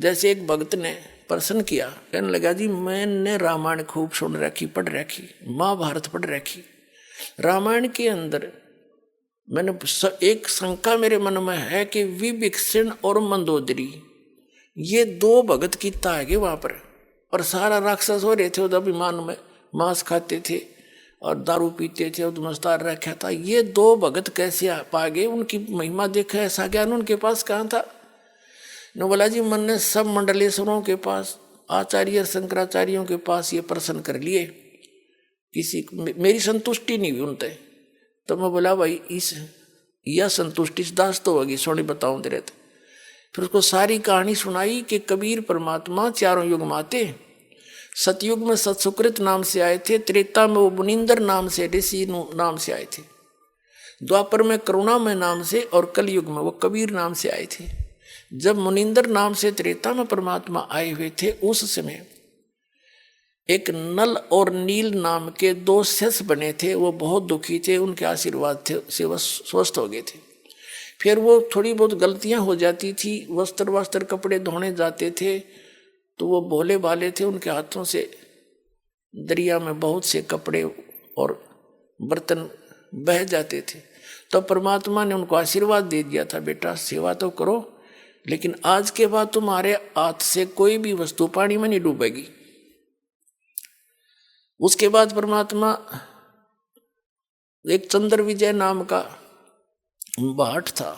जैसे एक भक्त ने प्रश्न किया, कहने लगा जी मैंने रामायण खूब सुन रखी, पढ़ रखी, महाभारत पढ़ रखी, रामायण के अंदर मैंने एक शंका मेरे मन में है कि विभीषण और मंदोदरी ये दो भगत कीता है वहां पर, और सारा राक्षस हो रहे थे उधर अभिमान में, मांस खाते थे और दारू पीते थे और मस्तार रखा था। ये दो भगत कैसे पा गए, उनकी महिमा देखा, ऐसा ज्ञान उनके पास कहाँ था। न बोला जी मैंने सब मंडलेश्वरों के पास, आचार्य शंकराचार्यों के पास ये प्रश्न कर लिए, किसी मेरी संतुष्टि नहीं हुई उनसे। तो मैं बोला भाई इस यह संतुष्टि दास तो होगी, सोनी बताऊं तेरे थे। फिर उसको सारी कहानी सुनाई कि कबीर परमात्मा चारों युग में आते, सतयुग में सतसुकृत नाम से आए थे, त्रेता में वो मुनिंदर नाम से ऋषि नाम से आए थे, द्वापर में करुणामय नाम से, और कलयुग में वो कबीर नाम से आए थे। जब मुनिंदर नाम से त्रेता में परमात्मा आए हुए थे उस समय एक नल और नील नाम के दो शिष्य बने थे, वो बहुत दुखी थे, उनके आशीर्वाद से वह स्वस्थ हो गए थे। फिर वो थोड़ी बहुत गलतियां हो जाती थी, वस्त्र कपड़े धोने जाते थे तो वो भोले भाले थे, उनके हाथों से दरिया में बहुत से कपड़े और बर्तन बह जाते थे। तो परमात्मा ने उनको आशीर्वाद दे दिया था, बेटा सेवा तो करो लेकिन आज के बाद तुम्हारे हाथ से कोई भी वस्तु पानी में नहीं डूबेगी। उसके बाद परमात्मा एक चंद्र विजय नाम का भाट था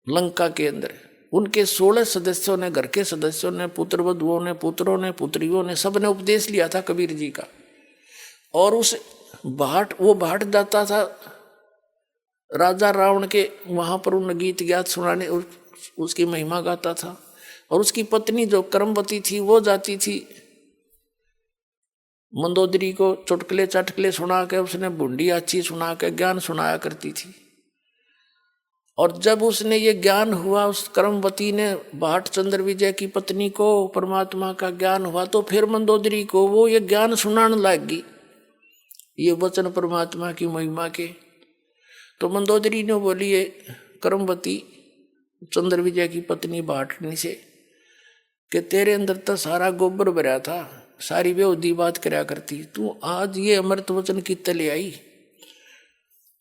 लंका के अंदर, उनके 16 सदस्यों ने, घर के सदस्यों ने, पुत्रवधुओं ने, पुत्रों ने, पुत्रियों ने, सब ने उपदेश लिया था कबीर जी का। और उस भाट, वो भाट जाता था राजा रावण के वहां पर, उन गीत ज्ञात सुनाने, उसकी महिमा गाता था। और उसकी पत्नी जो कर्मवती थी वो जाती थी मंदोदरी को चुटकले चटकले सुना के, उसने बूंदी अच्छी सुना के ज्ञान सुनाया करती थी। और जब उसने ये ज्ञान हुआ, उस कर्मवती ने भाट चंद्र विजय की पत्नी को परमात्मा का ज्ञान हुआ, तो फिर मंदोदरी को वो ये ज्ञान सुनाने लगी, ये वचन परमात्मा की महिमा के। तो मंदोदरी ने बोली ये कर्मवती चंद्र विजय की पत्नी भाटनी से कि तेरे अंदर तो सारा गोबर भरा था, सारी बेहूदी बात कराया करती, तू आज ये अमृत वचन की तले आई।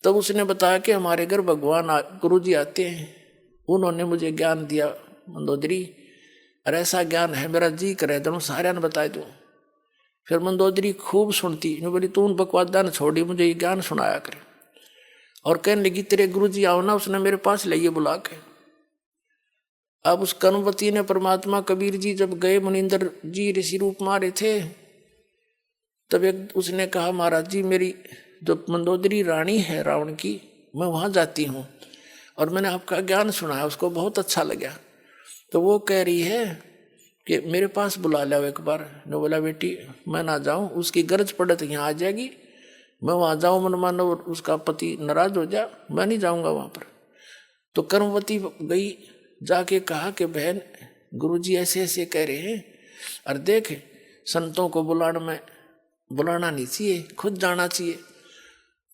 तब उसने बताया कि हमारे घर भगवान गुरु जी आते हैं, उन्होंने मुझे ज्ञान दिया मंदोदरी, और ऐसा ज्ञान है मेरा जी करे तो सारे ने बताए दूँ। फिर मंदोदरी खूब सुनती, बोली तू उन बकवादा ने छोड़ी, मुझे ये ज्ञान सुनाया करे। और कहने लगी तेरे गुरु जी आओ ना, उसने मेरे पास लाइए बुला के। अब उस कर्मवती ने, परमात्मा कबीर जी जब गए मुनिंदर जी ऋषि रूप में आ रहे थे, तब एक उसने कहा महाराज जी मेरी जो मंदोदरी रानी है रावण की, मैं वहाँ जाती हूँ और मैंने आपका ज्ञान सुना है, उसको बहुत अच्छा लगा। तो वो कह रही है कि मेरे पास बुला लो एक बार। ने बोला बेटी मैं ना जाऊँ, उसकी गरज पड़े तो यहाँ आ जाएगी, मैं वहाँ जाऊँ मन मानो उसका पति नाराज हो जा, मैं नहीं जाऊँगा वहाँ पर। तो कर्मवती गई, जाके कहा कि बहन गुरुजी ऐसे ऐसे कह रहे हैं, और देख संतों को बुलाना नहीं चाहिए, खुद जाना चाहिए।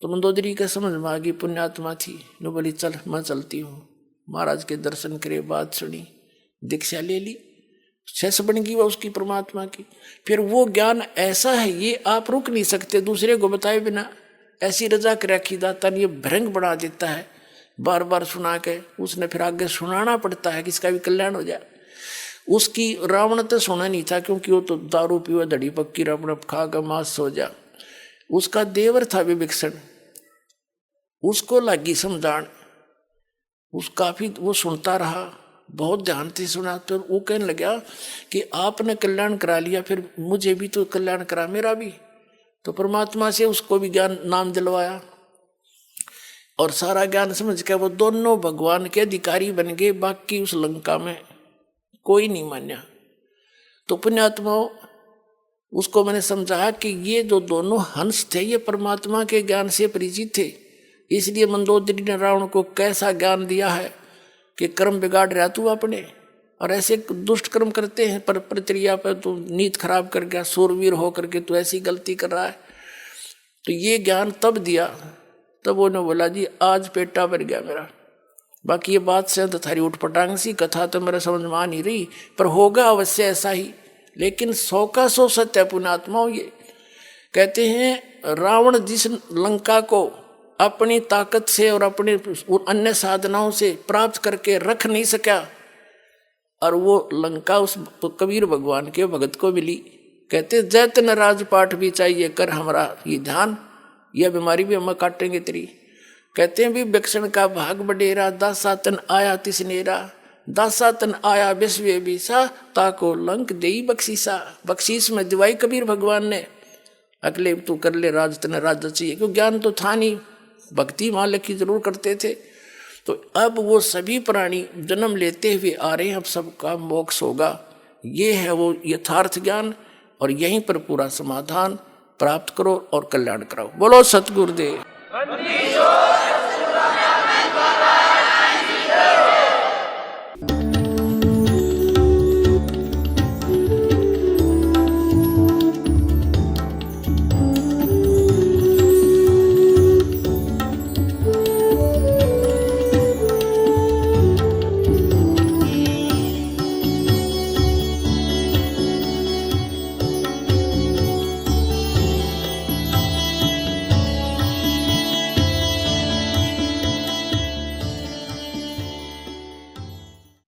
तो मंदोदरी का समझ में आ गई, पुण्यात्मा थी, ने बोली चल मैं चलती हूँ। महाराज के दर्शन करे, बात सुनी, दीक्षा ले ली, शेष बन गई वह उसकी परमात्मा की। फिर वो ज्ञान ऐसा है ये आप रुक नहीं सकते दूसरे को बताए बिना, ऐसी रजा कर रखी दाता ने, ये भ्रंग बना देता है बार बार सुना के, उसने फिर आगे सुनाना पड़ता है कि इसका भी कल्याण हो जाए। उसकी रावण तो सुना नहीं था क्योंकि वो तो दारू पीवा धड़ी पक्की रावण खा कर मांस सो जा। उसका देवर था विभीषण, उसको लगी समझान, उस काफी वो सुनता रहा, बहुत ध्यान से सुना। तो वो कहने लगा कि आपने कल्याण करा लिया, फिर मुझे भी तो कल्याण करा मेरा भी। तो परमात्मा से उसको भी ज्ञान नाम दिलवाया और सारा ज्ञान समझ के वो दोनों भगवान के अधिकारी बन गए। बाकी उस लंका में कोई नहीं मान्या। तो पुण्यात्मा उसको मैंने समझाया कि ये जो दोनों हंस थे ये परमात्मा के ज्ञान से परिचित थे, इसलिए मंदोदरी ने रावण को कैसा ज्ञान दिया है कि कर्म बिगाड़ रहा तू अपने, और ऐसे दुष्ट कर्म करते हैं पर प्रक्रिया पर तू नीत खराब कर गया, सूरवीर होकर के तू ऐसी गलती कर रहा है। तो ये ज्ञान तब दिया, तब उन्होंने बोला जी आज पेटा भर गया मेरा, बाकी ये बात से तो थारी उठपटांग सी कथा तो मेरे समझ में आ नहीं रही, पर होगा अवश्य ऐसा ही। लेकिन 100 का 100 सत्य है पुण्यात्माओं। ये कहते हैं रावण जिस लंका को अपनी ताकत से और अपने अन्य साधनाओं से प्राप्त करके रख नहीं सका, और वो लंका उस कबीर भगवान के भगत को मिली। कहते जैतन राजपाट भी चाहिए कर हमारा ये ध्यान, यह बीमारी भी हम काटेंगे तेरी। कहते हैं भी विक्षण का भाग बडेरा, दासातन आया तिसनेरा, दासातन आया विश्व बीसा, ताको लंक देई बख्शीसा। बख्शीश में दिवाई कबीर भगवान ने, अगले तू कर ले राज, तने राज चाहिए, क्यों ज्ञान तो था नहीं, भक्ति मालिक की जरूर करते थे। तो अब वो सभी प्राणी जन्म लेते हुए आ रहे हैं, अब सबका मोक्ष होगा। ये है वो यथार्थ ज्ञान, और यहीं पर पूरा समाधान प्राप्त करो और कल्याण कराओ। बोलो सतगुरुदेव।